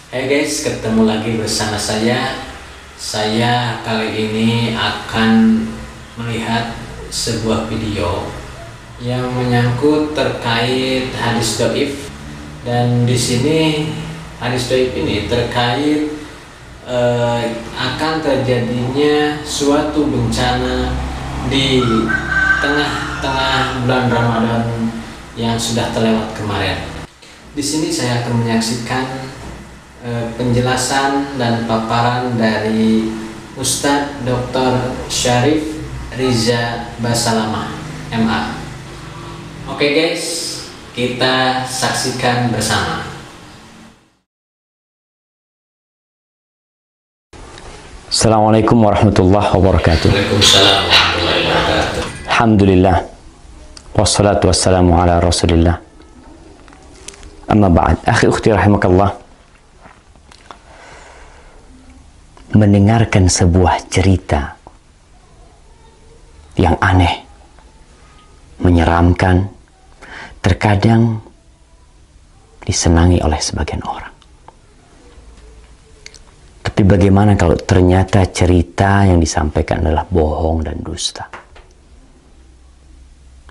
Hai guys, ketemu lagi bersama saya. Saya kali ini akan melihat sebuah video yang menyangkut terkait hadis dhaif, dan di sini hadis dhaif ini terkait akan terjadinya suatu bencana di tengah-tengah bulan Ramadan yang sudah terlewat kemarin. Di sini saya akan menyaksikan penjelasan dan paparan dari Ustadz Dr. Syarif Riza Basalamah, MA. Oke guys, kita saksikan bersama. Assalamualaikum warahmatullahi wabarakatuh. Waalaikumsalam warahmatullahi wabarakatuh. Alhamdulillah. Wassalatu wassalamu ala rasulillah. Amma ba'd. Akhi ukhti rahimakallah. Mendengarkan sebuah cerita yang aneh, menyeramkan, terkadang disenangi oleh sebagian orang. Tapi bagaimana kalau ternyata cerita yang disampaikan adalah bohong dan dusta?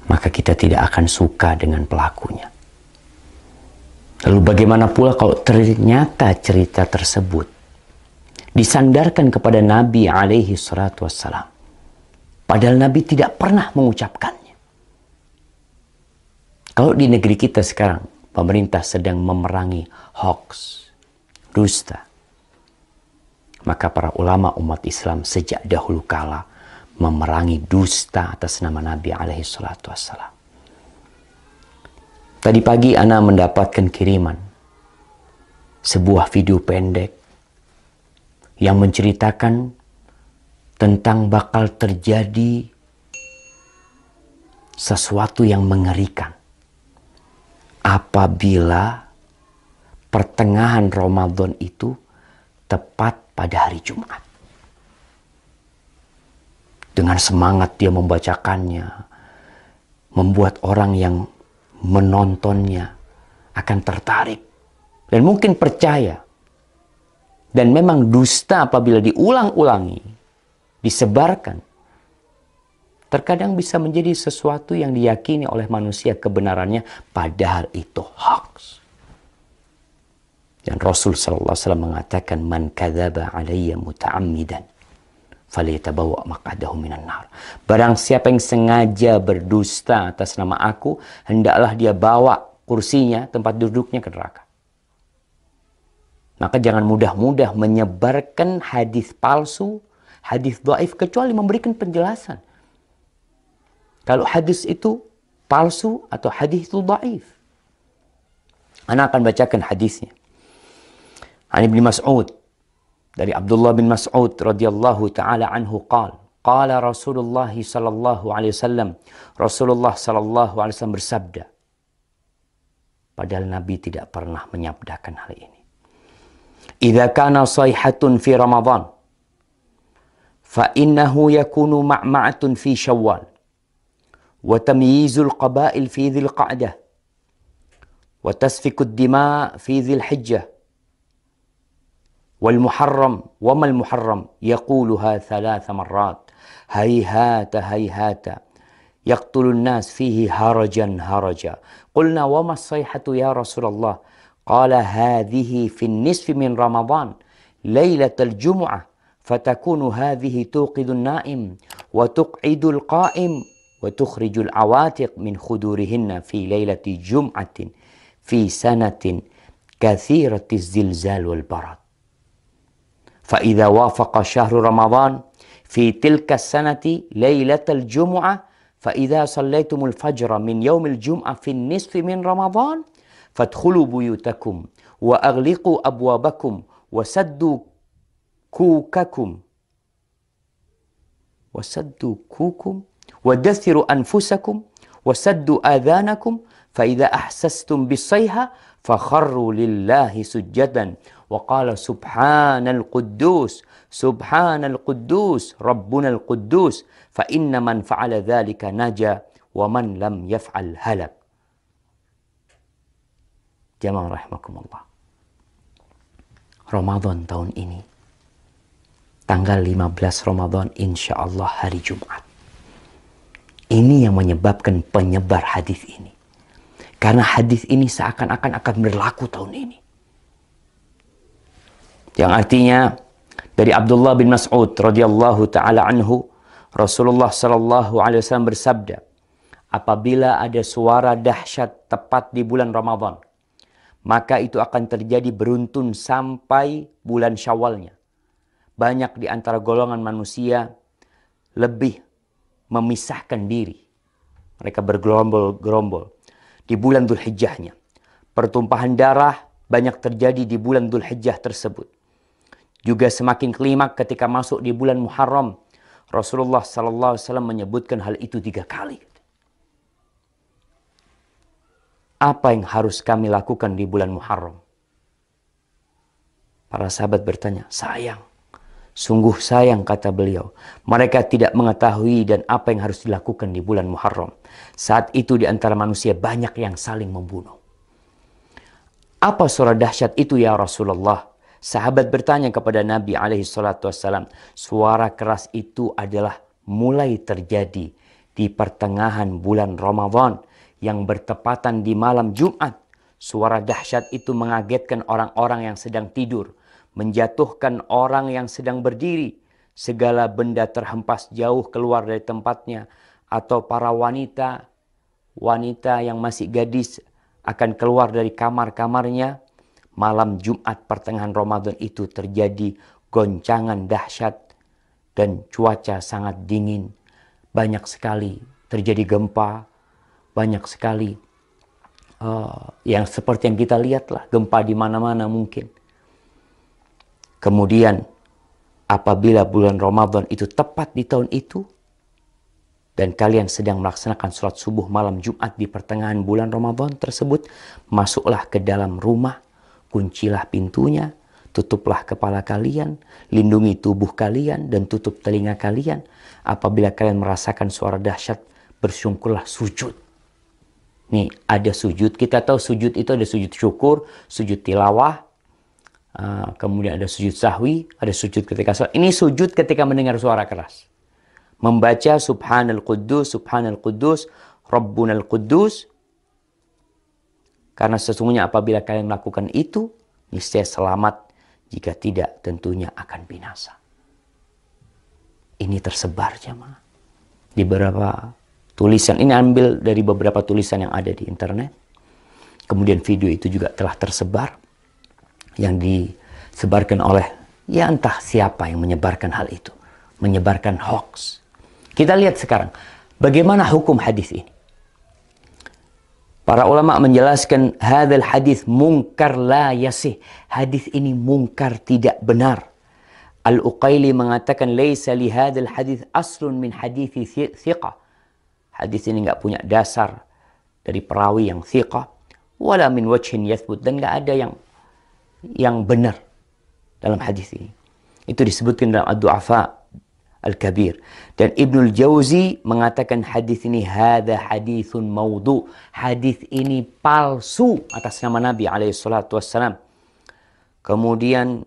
Maka kita tidak akan suka dengan pelakunya. Lalu bagaimana pula kalau ternyata cerita tersebut disandarkan kepada Nabi alaihi salatu wassalam, padahal Nabi tidak pernah mengucapkannya? Kalau di negeri kita sekarang pemerintah sedang memerangi hoax, dusta, maka para ulama umat Islam sejak dahulu kala memerangi dusta atas nama Nabi alaihi salatu wassalam. Tadi pagi ana mendapatkan kiriman sebuah video pendek yang menceritakan tentang bakal terjadi sesuatu yang mengerikan apabila pertengahan Ramadan itu tepat pada hari Jumat. Dengan semangat dia membacakannya, membuat orang yang menontonnya akan tertarik dan mungkin percaya. Dan memang dusta apabila diulang-ulangi, disebarkan, terkadang bisa menjadi sesuatu yang diyakini oleh manusia kebenarannya, padahal itu hoax. Dan Rasul sallallahu alaihi wasallam mengatakan, "Man kadzaba 'alayya muta'ammidan falyatabawa maq'adahu minan nar." Barang siapa yang sengaja berdusta atas nama aku, hendaklah dia bawa kursinya, tempat duduknya ke neraka. Maka jangan mudah-mudah menyebarkan hadis palsu, hadis dhaif, kecuali memberikan penjelasan. Kalau hadis itu palsu atau hadis itu dhaif. Ana akan bacakan hadisnya. An Ibnu Mas'ud, dari Abdullah bin Mas'ud radhiyallahu taala anhu qala Rasulullah sallallahu alaihi wasallam, Rasulullah sallallahu alaihi wasallam bersabda. Padahal Nabi tidak pernah menyabdakan hal ini. Idza kana sayhatun fi Ramadan fa innahu yakunu ma'ma'atun fi Syawal wa tamyizul qabail fi Dzil Qa'dah wa tasfikud dima' fi Dzil Hijjah wal muharram wa mal muharram yaquluha 3 marrat hayhata hayhata yaqtulun nas fihi harajan haraja. Qulna wa mas sayhatu ya Rasulullah? قال هذه في النصف من رمضان ليلة الجمعة فتكون هذه توقظ النائم وتقعد القائم وتخرج العواتق من خدورهن في ليلة جمعة في سنة كثيرة الزلزال والبرد فإذا وافق شهر رمضان في تلك السنة ليلة الجمعة فإذا صليتم الفجر من يوم الجمعة في النصف من رمضان فادخلوا بيوتكم وأغلقوا أبوابكم وسدوا كوككم ودثروا أنفسكم وسدوا آذانكم فإذا أحسستم بالصيحة فخروا لله سجدا وقال سبحان القدوس ربنا القدوس فإن من فعل ذلك نجا ومن لم يفعل هلك. Jamaah rahimakumullah. Ramadan tahun ini. Tanggal 15 Ramadan insya Allah hari Jumat. Ini yang menyebabkan penyebar hadis ini. Karena hadis ini seakan-akan akan berlaku tahun ini. Yang artinya dari Abdullah bin Mas'ud radhiyallahu taala anhu, Rasulullah sallallahu alaihi wasallam bersabda, apabila ada suara dahsyat tepat di bulan Ramadan, maka itu akan terjadi beruntun sampai bulan Syawalnya. Banyak di antara golongan manusia lebih memisahkan diri. Mereka bergerombol-gerombol di bulan Dzulhijjahnya. Pertumpahan darah banyak terjadi di bulan Dzulhijjah tersebut. Juga semakin klimak ketika masuk di bulan Muharram. Rasulullah sallallahu alaihi wasallam menyebutkan hal itu 3 kali. Apa yang harus kami lakukan di bulan Muharram? Para sahabat bertanya, sayang. Sungguh sayang, kata beliau. Mereka tidak mengetahui dan apa yang harus dilakukan di bulan Muharram. Saat itu di antara manusia banyak yang saling membunuh. Apa suara dahsyat itu ya Rasulullah? Sahabat bertanya kepada Nabi SAW. Suara keras itu adalah mulai terjadi di pertengahan bulan Ramadan yang bertepatan di malam Jumat. Suara dahsyat itu mengagetkan orang-orang yang sedang tidur, menjatuhkan orang yang sedang berdiri, segala benda terhempas jauh keluar dari tempatnya, atau para wanita yang masih gadis akan keluar dari kamar-kamarnya. Malam Jumat pertengahan Ramadan itu terjadi goncangan dahsyat dan cuaca sangat dingin. Banyak sekali terjadi gempa, banyak sekali yang seperti yang kita lihat lah, gempa di mana-mana mungkin. Kemudian apabila bulan Ramadan itu tepat di tahun itu, dan kalian sedang melaksanakan sholat subuh malam Jumat di pertengahan bulan Ramadan tersebut, masuklah ke dalam rumah, kuncilah pintunya, tutuplah kepala kalian, lindungi tubuh kalian, dan tutup telinga kalian. Apabila kalian merasakan suara dahsyat, bersyukurlah, sujud. Nih, ada sujud. Kita tahu sujud itu ada sujud syukur, sujud tilawah, kemudian ada sujud sahwi, ada sujud ketika sholat. Ini sujud ketika mendengar suara keras. Membaca Subhanal Quddus, Rabbunal Quddus. Karena sesungguhnya apabila kalian melakukan itu, niscaya selamat. Jika tidak, tentunya akan binasa. Ini tersebar jemaah di beberapa tulisan. Ini ambil dari beberapa tulisan yang ada di internet. Kemudian video itu juga telah tersebar, yang disebarkan oleh ya entah siapa yang menyebarkan hal itu, menyebarkan hoax. Kita lihat sekarang bagaimana hukum hadis ini. Para ulama menjelaskan hadzal hadis munkar la yasih. Hadis ini munkar, tidak benar. Al-Uqaili mengatakan laisa li hadzal hadis aslun min hadithi thiqah. Hadis ini enggak punya dasar dari perawi yang thiqah, wala min wajhin yathbut, dan enggak ada yang benar dalam hadis ini. Itu disebutkan dalam Ad-Du'afa Al-Kabir. Dan Ibnul Jauzi mengatakan hadis ini hadza haditsun maudhu. Hadis ini palsu atas nama Nabi SAW. Kemudian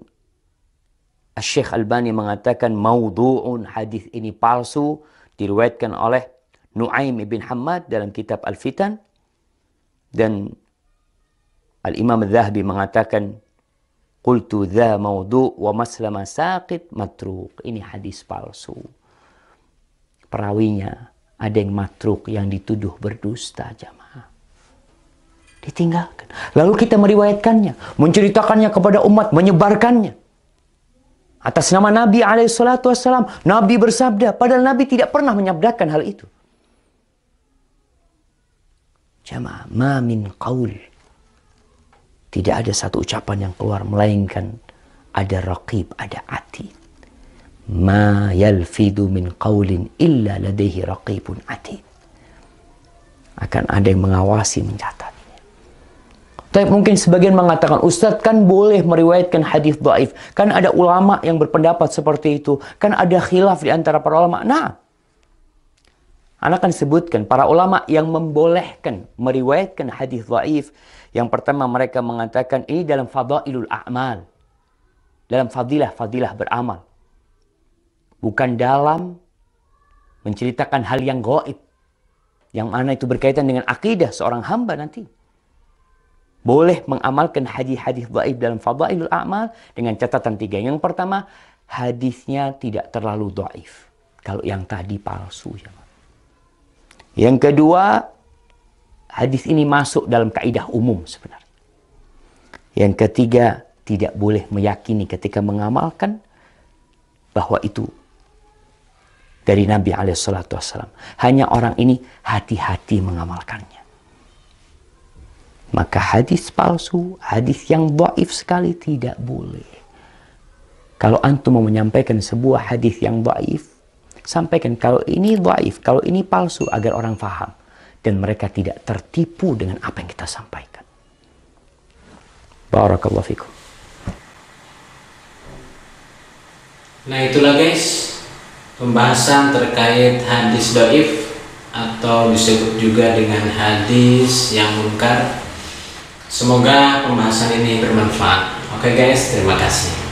Syekh Albani mengatakan maudhu'un, hadis ini palsu, diriwayatkan oleh Nuaim ibn Hammad dalam kitab Al-Fitan. Dan Al-Imam Al-Zahabi mengatakan qultu dha maudhu' wa maslama saqit matruk. Ini hadis palsu. Perawinya ada yang matruk, yang dituduh berdusta jamaah. Ditinggalkan. Lalu kita meriwayatkannya, menceritakannya kepada umat, menyebarkannya. Atas nama Nabi SAW. Nabi bersabda, padahal Nabi tidak pernah menyabdakan hal itu. Jamaah, ma min qaul. Tidak ada satu ucapan yang keluar melainkan ada raqib, ada atid. Ma yalfidu min qaulin illa ladaihi raqibun atid. Akan ada yang mengawasi, mencatatnya. Tapi mungkin sebagian mengatakan, Ustadz kan boleh meriwayatkan hadis dhaif. Kan ada ulama yang berpendapat seperti itu. Kan ada khilaf di antara para ulama. Nah, Anda akan sebutkan para ulama yang membolehkan meriwayatkan hadis dhaif. Yang pertama mereka mengatakan ini dalam fadailul a'mal. dalam fadilah-fadilah beramal. Bukan dalam menceritakan hal yang gaib, yang mana itu berkaitan dengan akidah seorang hamba nanti. Boleh mengamalkan hadis-hadis dhaif dalam fadailul a'mal dengan catatan 3. Yang pertama, hadisnya tidak terlalu dhaif. Kalau yang tadi palsu. Yang kedua, hadis ini masuk dalam kaidah umum sebenarnya. Yang ketiga, tidak boleh meyakini ketika mengamalkan bahwa itu dari Nabi SAW. Hanya orang ini hati-hati mengamalkannya. Maka hadis palsu, hadis yang dhaif sekali tidak boleh. Kalau antum mau menyampaikan sebuah hadis yang dhaif, sampaikan kalau ini dhaif, kalau ini palsu agar orang faham dan mereka tidak tertipu dengan apa yang kita sampaikan. Barakallahu fikum. Nah itulah guys, pembahasan terkait hadis dhaif atau disebut juga dengan hadis yang munkar. Semoga pembahasan ini bermanfaat. Oke guys, terima kasih.